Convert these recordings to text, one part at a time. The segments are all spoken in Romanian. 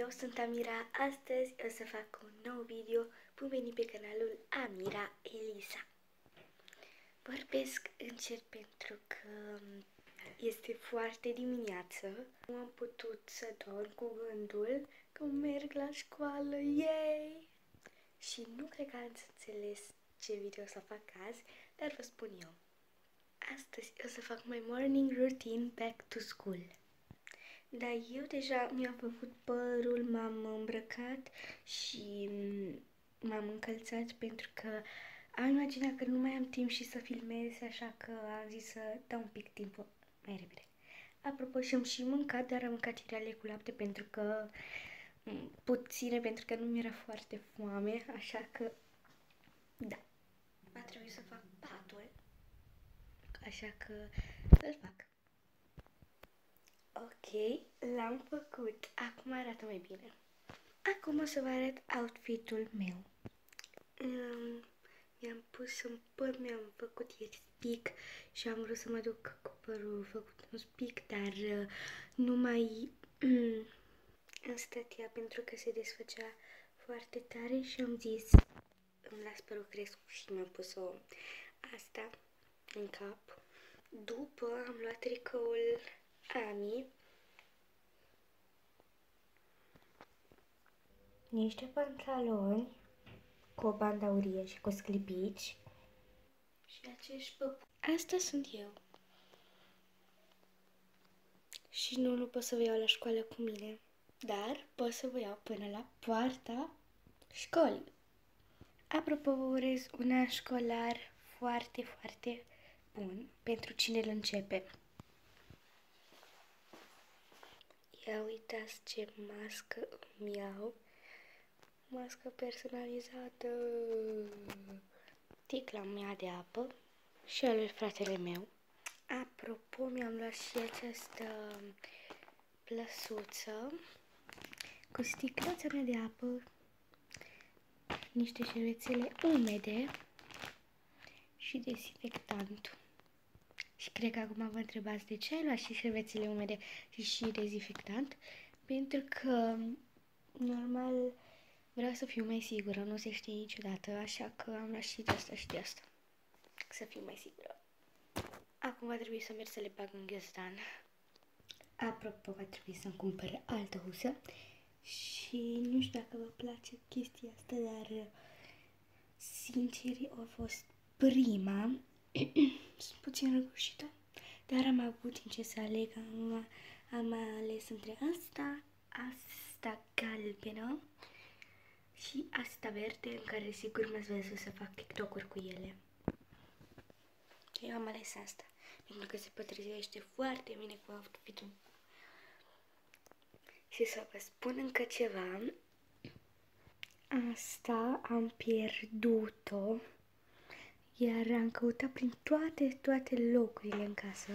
eu sunt Amira. Astăzi o să fac un nou video. Bun venit pe canalul Amira Elisa. Vorbesc încet pentru că este foarte dimineață. Nu am putut să dorm cu gândul că merg la școală, yay! Și nu cred că ați înțeles ce video o să fac azi, dar vă spun eu. Astăzi o să fac my morning routine back to school. Dar eu deja mi-am făcut părul, m-am îmbrăcat și m-am încălțat pentru că am imaginat că nu mai am timp și să filmez, așa că am zis să dau un pic timp mai repede. Apropo, și-am și mâncat, dar am mâncat cereale cu lapte pentru că puține, pentru că nu mi-era foarte foame, așa că da. Va trebui să fac patul, așa că să-l fac. Ok, l-am făcut. Acum arată mai bine. Acum o să vă arăt outfit-ul meu. Mi-am pus în păr, mi-am făcut ieri spic și am vrut să mă duc cu părul făcut un spic, dar nu mai îmi stătea pentru că se desfăcea foarte tare și am zis îmi las părul crescut și mi-am pus-o asta în cap. După am luat tricoul Ami, niște pantaloni cu o bandă aurie și cu sclipici și acești păpuși. Asta sunt eu. Și nu pot să vă iau la școală cu mine, dar pot să vă iau până la poarta școlii. Apropo, vă urez un an școlar foarte, foarte bun pentru cine îl începe. Ia uitați ce mască îmi iau. Mască personalizată. Ticla mea de apă și al lui fratele meu. Apropo, mi-am luat și această plăsuță cu sticluța mea de apă, niște șervețele umede și dezinfectant. Și cred că acum vă întrebați de ce ai luat și șervețele umede și dezinfectant, pentru că normal vreau să fiu mai sigură, nu se știe niciodată, așa că am luat și de asta și de asta, să fiu mai sigură. Acum va trebui să merg să le bag în ghiozdan. Apropo, va trebui să-mi cumpăr altă husă și nu știu dacă vă place chestia asta, dar sincer a fost prima. Sunt puțin răgușită, dar am avut din ce să aleg. Am ales între asta galbenă și asta verde, în care sigur m-ați văzut să fac TikTok-uri cu ele. Eu am ales asta, pentru că se potrivește foarte bine cu outfit-ul. Și să vă spun încă ceva, asta am pierdut-o, iar am căutat prin toate locurile în casă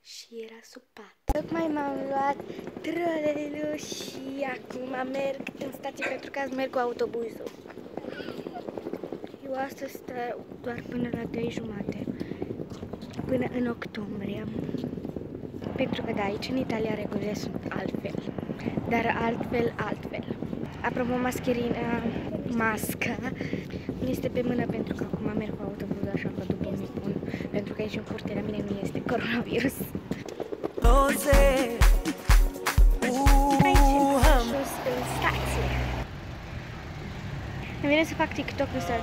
și era sub pat. Tocmai m-am luat trolelul și acum merg în stație pentru că azi merg cu autobuzul. Eu astăzi stau doar până la 3:30, până în octombrie. Pentru că da, aici în Italia regulile sunt altfel, dar altfel. Apropo, masca nu este pe mână pentru că acum merg cu autobuzul, așa că după mi pun, pentru că aici în curte la mine nu este coronavirus. Aici în stație. Îmi vine să fac TikTok ăsta.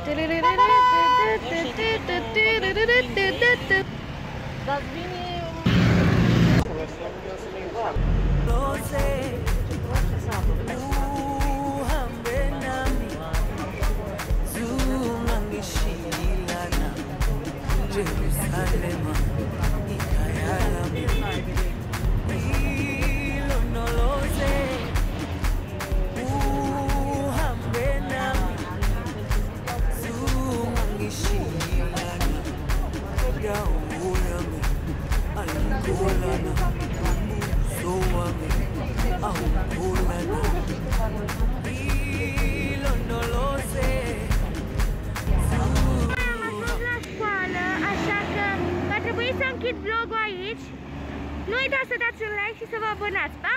Să închid vlogul aici. Nu uitați să dați un like și să vă abonați. Pa!